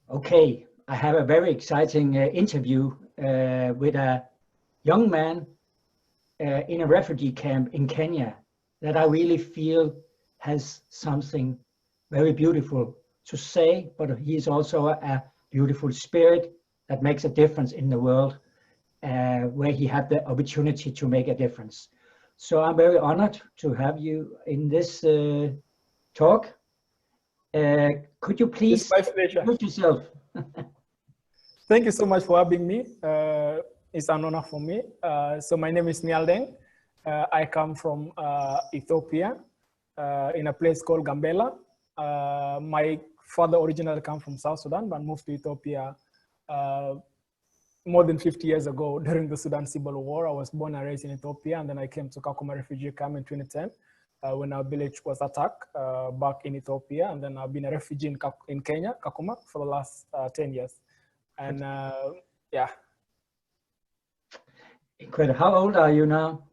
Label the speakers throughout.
Speaker 1: Okay, I have a very exciting interview with a young man in a refugee camp in Kenya that I really feel has something very beautiful to say, but he's also a beautiful spirit that makes a difference in the world where he had the opportunity to make a difference. So I'm very honored to have you in this talk. Could you
Speaker 2: It's
Speaker 1: please
Speaker 2: my pleasure.
Speaker 1: introduce yourself?
Speaker 2: Thank you so much for having me. It's an honor for me. So my name is Nhial Deng. I come from Ethiopia in a place called Gambela. My father originally came from South Sudan, but moved to Ethiopia more than 50 years ago during the Sudan Civil War. I was born and raised in Ethiopia, and then I came to Kakuma Refugee Camp in 2010 when our village was attacked back in Ethiopia. And then I've been a refugee in Kenya, Kakuma, for the last 10 years. And yeah.
Speaker 1: Incredible. How old are you now?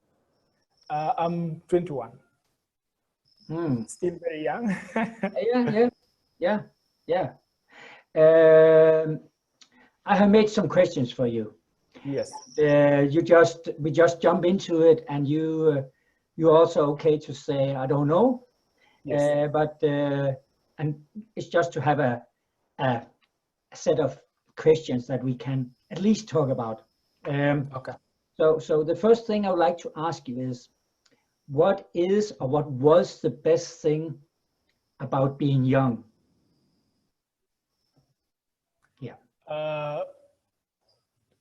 Speaker 2: I'm 21. Still very young.
Speaker 1: Yeah. I have made some questions for you.
Speaker 2: Yes.
Speaker 1: We just jump into it, and you're also okay to say I don't know.
Speaker 2: Yes.
Speaker 1: And it's just to have a set of questions that we can at least talk about.
Speaker 2: Okay.
Speaker 1: So the first thing I would like to ask you is, what is or what was the best thing about being young? Yeah.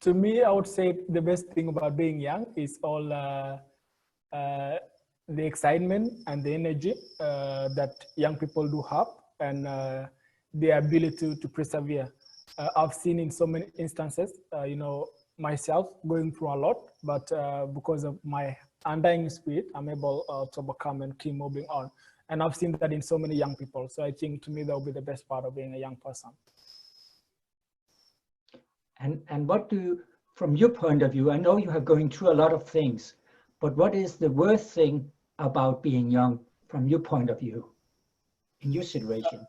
Speaker 2: To me, I would say the best thing about being young is all the excitement and the energy that young people do have, and the ability to persevere. I've seen in so many instances, myself going through a lot, but because of my undying spirit, I'm able to overcome and keep moving on. And I've seen that in so many young people. So I think to me, that will be the best part of being a young person.
Speaker 1: And what from your point of view, I know you are going through a lot of things, but what is the worst thing about being young from your point of view, in your situation?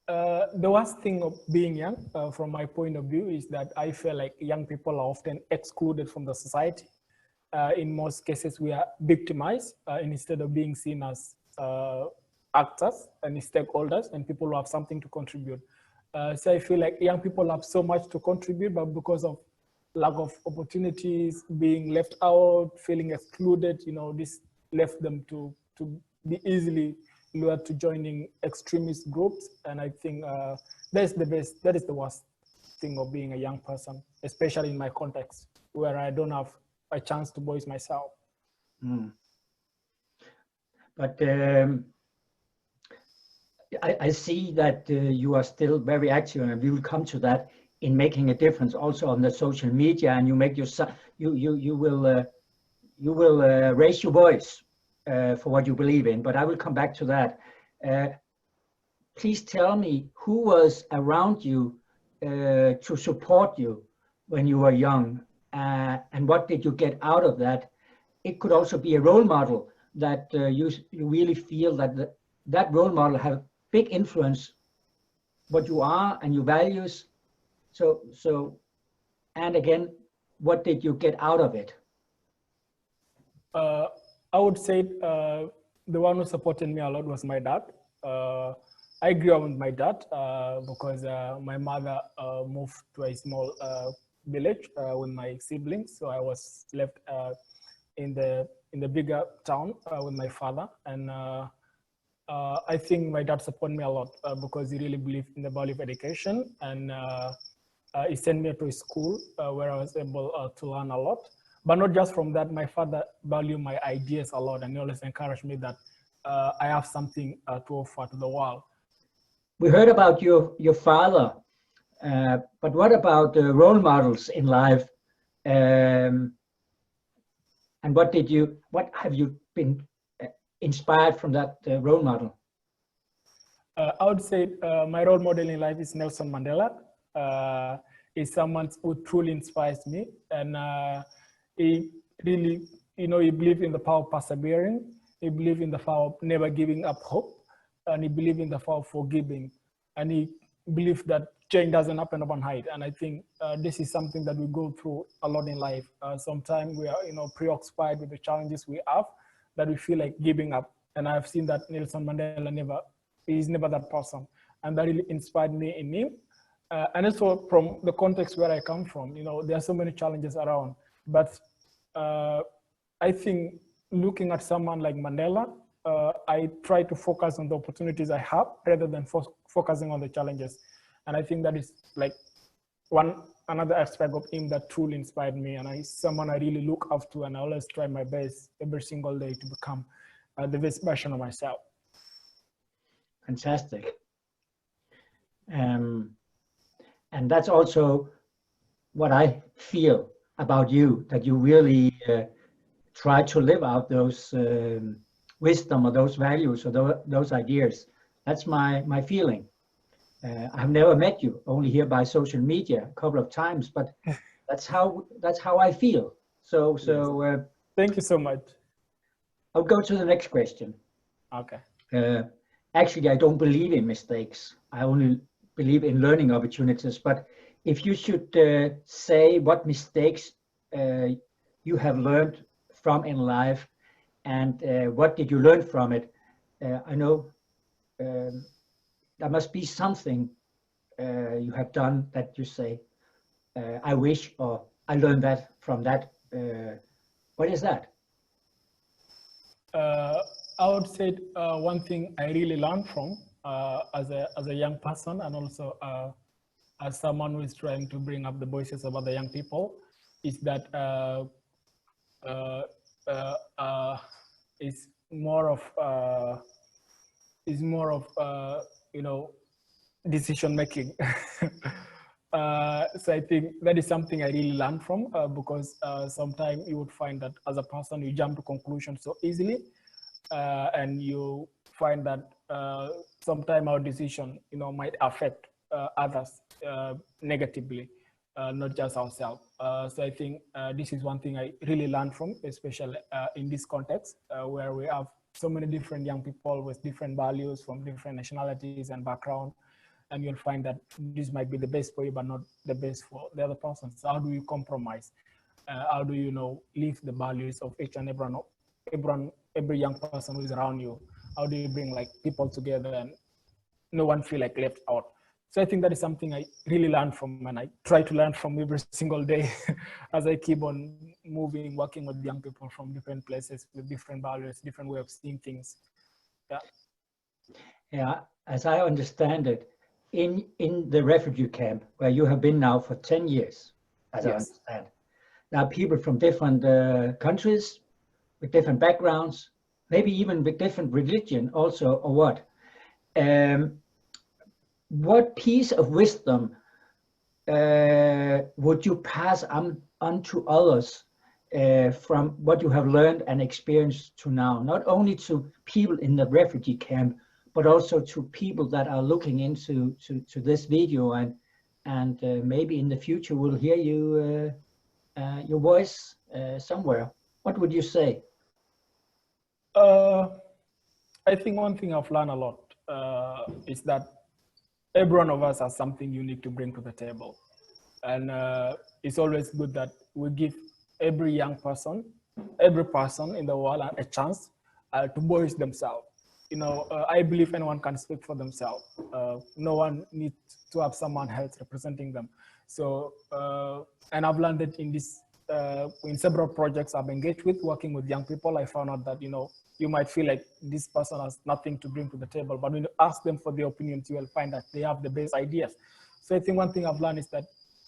Speaker 2: The worst thing of being young, from my point of view, is that I feel like young people are often excluded from the society. In most cases, we are victimized instead of being seen as actors and stakeholders and people who have something to contribute. So I feel like young people have so much to contribute, but because of lack of opportunities, being left out, feeling excluded, this left them to be easily lured to joining extremist groups. And I think that is the worst thing of being a young person, especially in my context, where I don't have a chance to voice myself.
Speaker 1: But I see that you are still very active, and we will come to that, in making a difference also on the social media, and you make you will raise your voice for what you believe in. But I will come back to that. Please tell me who was around you to support you when you were young, and what did you get out of that? It could also be a role model that you really feel that that role model have big influence what you are and your values. So and again, what did you get out of it?
Speaker 2: I would say the one who supported me a lot was my dad. I grew up with my dad because my mother moved to a small village with my siblings, so I was left in the bigger town with my father. And I think my dad supported me a lot because he really believed in the value of education, and he sent me to a school where I was able to learn a lot. But not just from that, my father valued my ideas a lot, and he always encouraged me that I have something to offer to the world.
Speaker 1: We heard about your father, but what about role models in life? And what have you been inspired from that role model?
Speaker 2: I would say my role model in life is Nelson Mandela. He's someone who truly inspires me, and he really, he believed in the power of persevering. He believed in the power of never giving up hope, and he believed in the power of forgiving. And he believed that change doesn't happen overnight. And I think this is something that we go through a lot in life. Sometimes we are, preoccupied with the challenges we have that we feel like giving up. And I've seen that Nelson Mandela is never that person. And that really inspired me in him. And also from the context where I come from, there are so many challenges around. But I think looking at someone like Mandela, I try to focus on the opportunities I have rather than focusing on the challenges. And I think that is like another aspect of him that truly inspired me. And someone I really look up to, and I always try my best every single day to become the best version of myself.
Speaker 1: Fantastic. And that's also what I feel about you, that you really try to live out those wisdom or those values or those ideas. That's my feeling. I've never met you, only here by social media a couple of times, but that's how I feel. So
Speaker 2: thank you so much.
Speaker 1: I'll go to the next question.
Speaker 2: Okay.
Speaker 1: Actually, I don't believe in mistakes. I only believe in learning opportunities. But if you should say what mistakes you have learned from in life, and what did you learn from it? I know there must be something you have done that you say, I wish, or I learned that from that. What is that?
Speaker 2: I would say one thing I really learned from as a young person, and also as someone who is trying to bring up the voices of other young people, is that it's more of decision making. So I think that is something I really learned from, because sometimes you would find that as a person you jump to conclusions so easily, and you find that sometimes our decision might affect others negatively, not just ourselves. So I think this is one thing I really learned from, especially in this context where we have so many different young people with different values from different nationalities and background, and you'll find that this might be the best for you but not the best for the other person. So how do you compromise? How do you live the values of each and every young person who is around you? How do you bring like people together and no one feel like left out? So I think that is something I really learned from, and I try to learn from every single day as I keep on moving, working with young people from different places with different values, different way of seeing things. Yeah.
Speaker 1: Yeah, as I understand it, in the refugee camp where you have been now for 10 years, as I understand, there are people from different countries with different backgrounds, maybe even with different religion also, or what? What piece of wisdom would you pass on to others from what you have learned and experienced to now? Not only to people in the refugee camp, but also to people that are looking into this video, and maybe in the future will hear your voice somewhere. What would you say?
Speaker 2: I think one thing I've learned a lot is that every one of us has something unique to bring to the table. And it's always good that we give every young person, every person in the world a chance to voice themselves. I believe anyone can speak for themselves. No one needs to have someone else representing them. So, and I've learned that in several projects I've engaged with, working with young people, I found out that, you might feel like this person has nothing to bring to the table, but when you ask them for their opinions, you will find that they have the best ideas. So I think one thing I've learned is that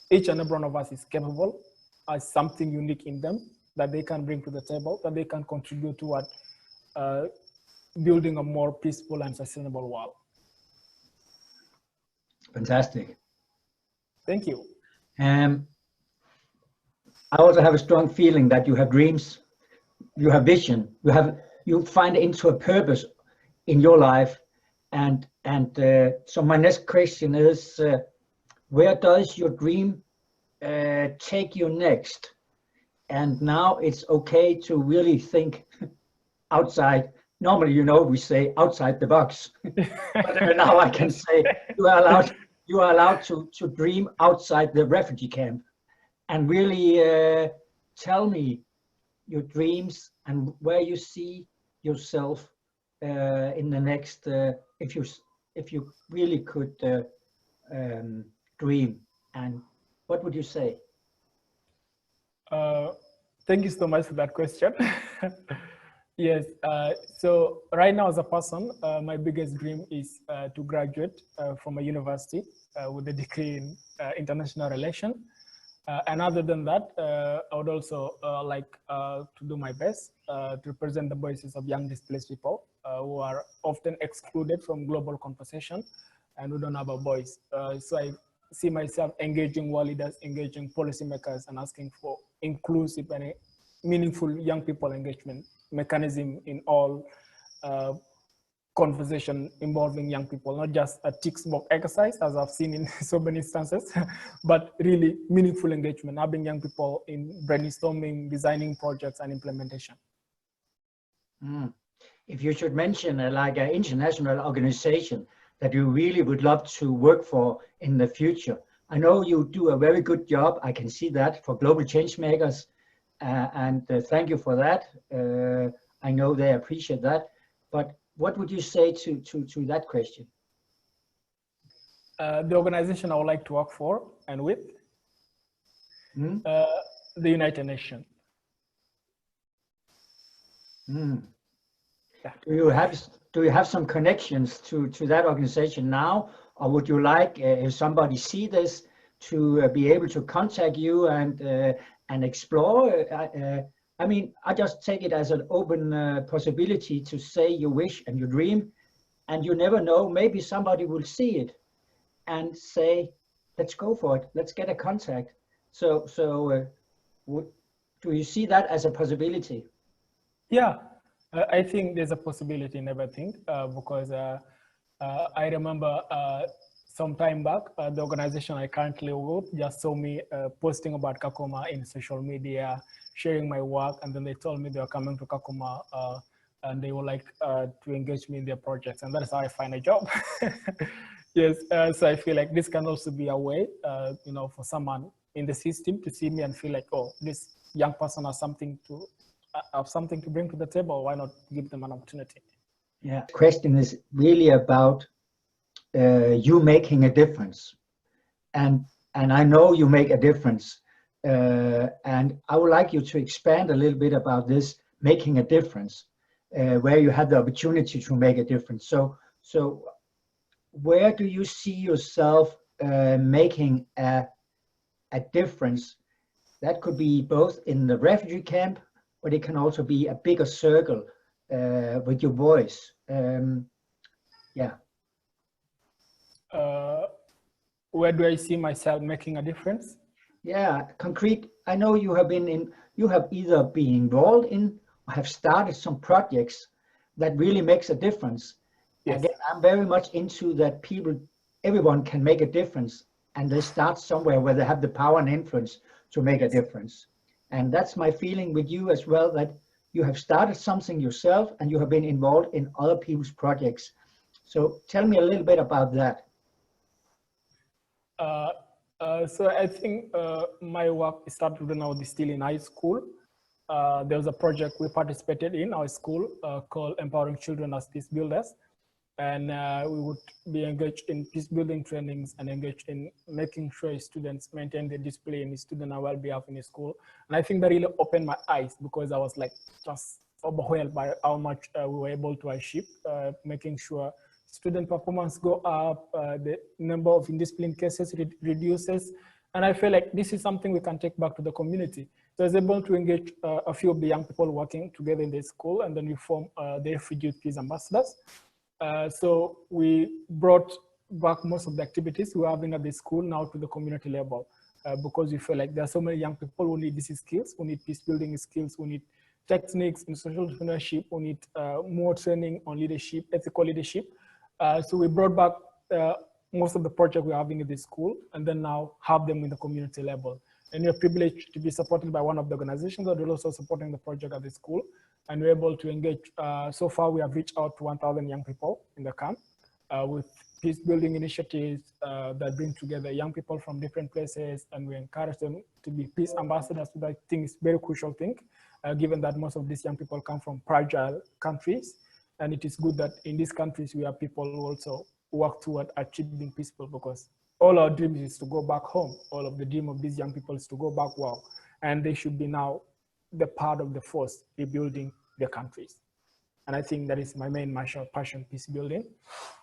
Speaker 2: each and every one of us is capable, has something unique in them that they can bring to the table, that they can contribute toward building a more peaceful and sustainable world.
Speaker 1: Fantastic.
Speaker 2: Thank you.
Speaker 1: I also have a strong feeling that you have dreams, you have vision, you find into a purpose in your life, and so my next question is, where does your dream take you next? And now it's okay to really think outside. Normally, we say outside the box, but now I can say you are allowed you are allowed to dream outside the refugee camp and really tell me your dreams and where you see yourself in the next, if you really could dream, and what would you say?
Speaker 2: Thank you so much for that question. Yes, so right now as a person, my biggest dream is to graduate from a university with a degree in international relations. And other than that, I would also like to do my best to represent the voices of young displaced people who are often excluded from global conversation and who don't have a voice. So I see myself engaging world leaders, engaging policymakers, and asking for inclusive and meaningful young people engagement mechanism in all conversation involving young people, not just a tick box exercise, as I've seen in so many instances, but really meaningful engagement, having young people in brainstorming, designing projects, and implementation.
Speaker 1: If you should mention like an international organization that you really would love to work for in the future, I know you do a very good job. I can see that for global change makers, and thank you for that. I know they appreciate that, but what would you say to that question?
Speaker 2: The organization I would like to work for and with, the United Nations.
Speaker 1: Yeah. Do you have some connections to that organization now, or would you like, if somebody see this, to be able to contact you and explore? I mean, I just take it as an open possibility to say your wish and your dream, and you never know, maybe somebody will see it and say, let's go for it, let's get a contact. So do you see that as a possibility?
Speaker 2: Yeah, I think there's a possibility in everything because I remember some time back, the organization I currently work just saw me posting about Kakuma in social media, sharing my work, and then they told me they were coming to Kakuma and they would like to engage me in their projects, and that's how I find a job. Yes, so I feel like this can also be a way, you know, for someone in the system to see me and feel like, oh, this young person has something to bring to the table. Why not give them an opportunity?
Speaker 1: Yeah, the question is really about you making a difference, and I know you make a difference, and I would like you to expand a little bit about this making a difference, where you had the opportunity to make a difference. So where do you see yourself making a difference? That could be both in the refugee camp, but it can also be a bigger circle with your voice. Yeah.
Speaker 2: Where do I see myself making a difference?
Speaker 1: Yeah, concrete. I know you have either been involved in or have started some projects that really makes a difference.
Speaker 2: Yes.
Speaker 1: Again, I'm very much into that everyone can make a difference, and they start somewhere where they have the power and influence to make a difference. And that's my feeling with you as well, that you have started something yourself and you have been involved in other people's projects. So tell me a little bit about that.
Speaker 2: So I think my work started when I was still in high school. There was a project we participated in our school called Empowering Children as Peace Builders. And we would be engaged in peace building trainings and engaged in making sure students maintain the discipline in student and well-being in the school. And I think that really opened my eyes, because I was like just overwhelmed by how much we were able to achieve, making sure student performance go up, the number of indisciplined cases reduces. And I feel like this is something we can take back to the community. So I was able to engage a few of the young people working together in the school, and then we formed the Refugee Peace Ambassadors. So we brought back most of the activities we're having at the school now to the community level, because we feel like there are so many young people who need these skills, who need peace building skills, who need techniques in social entrepreneurship, who need more training on leadership, ethical leadership. So we brought back most of the projects we're having at the school, and then now have them in the community level. And we're privileged to be supported by one of the organizations that are also supporting the project at the school. And we're able to engage. So far, we have reached out to 1,000 young people in the camp with peace building initiatives that bring together young people from different places, and we encourage them to be peace ambassadors. So I think it's a very crucial thing, given that most of these young people come from fragile countries. And it is good that in these countries, we have people who also work toward achieving peaceful, because all our dreams is to go back home. All of the dream of these young people is to go back home. And they should be now the part of the force rebuilding their countries. And I think that is my main passion, peace building.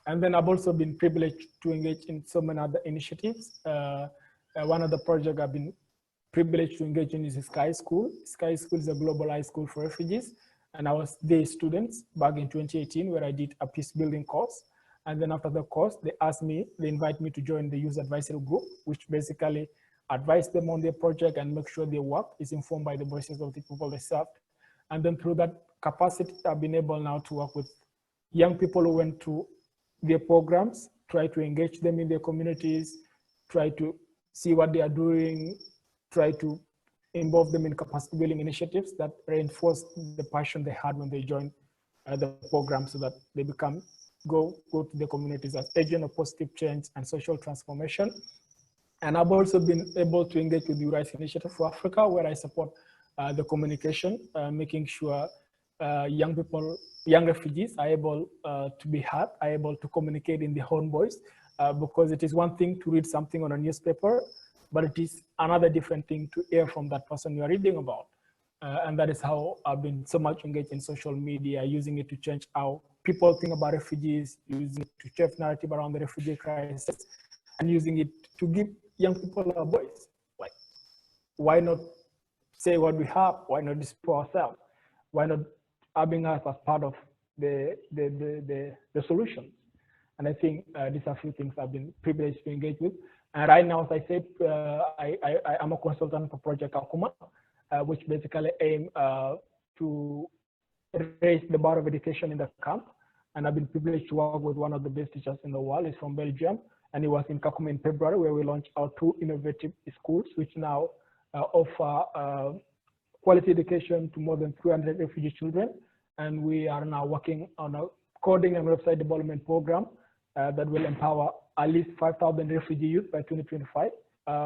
Speaker 2: And then I've also been privileged to engage in so many other initiatives. One of the projects I've been privileged to engage in is Sky School. Sky School is a global high school for refugees. And I was their students back in 2018, where I did a peace building course. And then after the course, they invite me to join the youth advisory group, which basically advise them on their project and make sure their work is informed by the voices of the people they serve. And then through that capacity, I've been able now to work with young people who went through their programs, try to engage them in their communities, try to see what they are doing, try to involve them in capacity building initiatives that reinforce the passion they had when they joined the program, so that they go to the communities as agent of positive change and social transformation. And I've also been able to engage with the Rights Initiative for Africa, where I support the communication, making sure young refugees are able to be heard, are able to communicate in their own voice, because it is one thing to read something on a newspaper, but it is another different thing to hear from that person you are reading about. And that is how I've been so much engaged in social media, using it to change how people think about refugees, using it to shift narrative around the refugee crisis, and using it to give young people a voice. Like, why not say what we have? Why not display ourselves? Why not having us as part of the solution? And I think these are a few things I've been privileged to engage with. And right now, as I said, I am a consultant for Project Kakuma, which basically aim to raise the bar of education in the camp. And I've been privileged to work with one of the best teachers in the world. He's from Belgium, and he was in Kakuma in February, where we launched our 2 innovative schools, which now offer quality education to more than 300 refugee children. And we are now working on a coding and website development program that will empower at least 5,000 refugee youth by 2025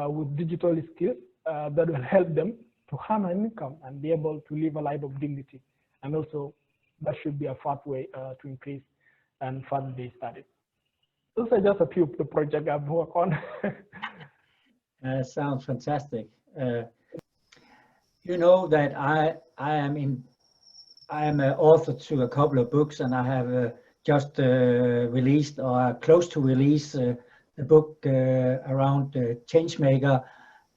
Speaker 2: with digital skills that will help them to earn an income and be able to live a life of dignity. And also, that should be a pathway to increase and fund their studies. Those are just a few of the projects I've worked on.
Speaker 1: Sounds fantastic. You know that I am an author to a couple of books, and I have just released or close to release a book around Changemaker.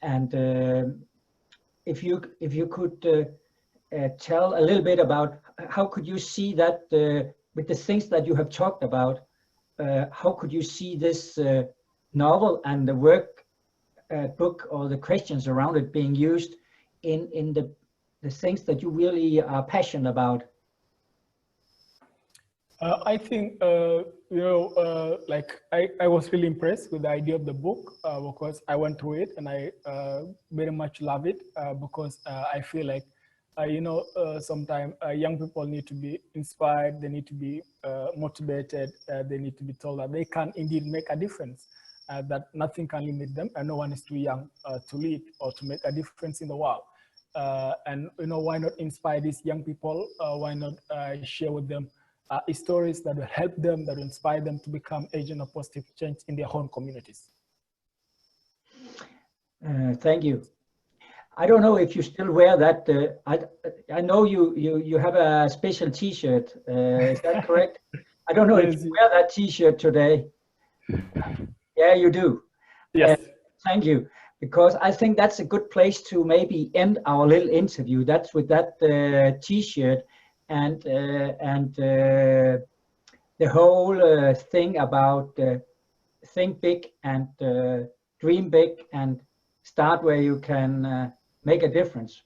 Speaker 1: And if you could tell a little bit about how could you see that with the things that you have talked about, how could you see this novel and the work book or the questions around it being used in the things that you really are passionate about?
Speaker 2: I think, like I was really impressed with the idea of the book because I went through it and I very much love it because I feel like, sometimes young people need to be inspired, they need to be motivated, they need to be told that they can indeed make a difference, that nothing can limit them and no one is too young to lead or to make a difference in the world. And why not inspire these young people? Why not share with them stories that will help them, that will inspire them to become agents of positive change in their own communities?
Speaker 1: Thank you. I don't know if you still wear that. I know you have a special T-shirt. Is that correct? I don't know if you wear that T-shirt today. Yeah, you do.
Speaker 2: Yes.
Speaker 1: Thank you. Because I think that's a good place to maybe end our little interview. That's with that T-shirt and the whole thing about think big and dream big and start where you can make a difference.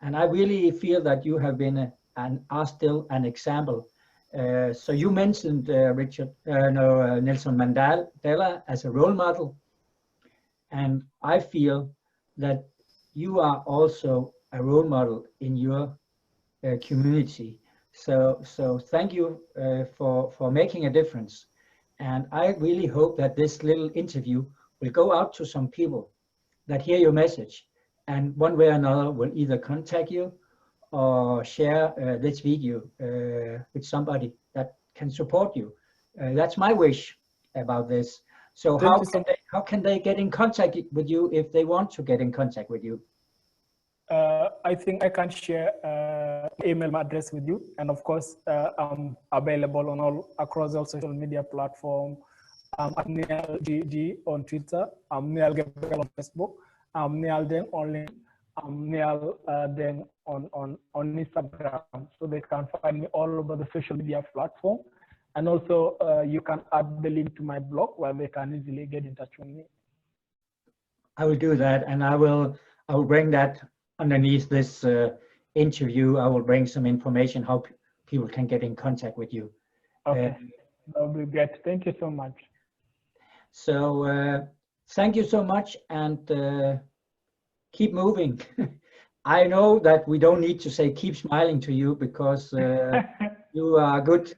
Speaker 1: And I really feel that you have been and are still an example. So you mentioned Nelson Mandela as a role model. And I feel that you are also a role model in your community. So thank you for making a difference. And I really hope that this little interview will go out to some people that hear your message, and one way or another will either contact you or share this video with somebody that can support you. That's my wish about this. So how can they get in contact with you if they want to get in contact with you?
Speaker 2: I think I can share email address with you, and of course I'm available on across all social media platforms. I'm at Nhial GG on Twitter. I'm Nhial Gabriel on Facebook. I'm Nhial Deng only. I'm Nhial Deng on Instagram. So they can find me all over the social media platform, and also you can add the link to my blog where they can easily get in touch with me.
Speaker 1: I will do that, and I will bring that underneath this interview. I will bring some information how people can get in contact with you.
Speaker 2: Okay, that will be great. Thank you so much.
Speaker 1: So thank you so much, and keep moving. I know that we don't need to say keep smiling to you, because you are good.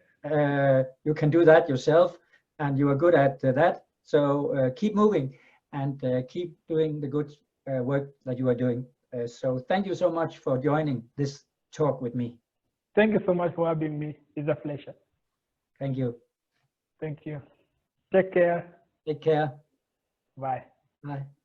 Speaker 1: You can do that yourself, and you are good at that. So keep moving, and keep doing the good work that you are doing. So thank you so much for joining this talk with me.
Speaker 2: Thank you so much for having me. It's a pleasure.
Speaker 1: Thank you.
Speaker 2: Thank you. Take care.
Speaker 1: Take care.
Speaker 2: Bye.
Speaker 1: Bye.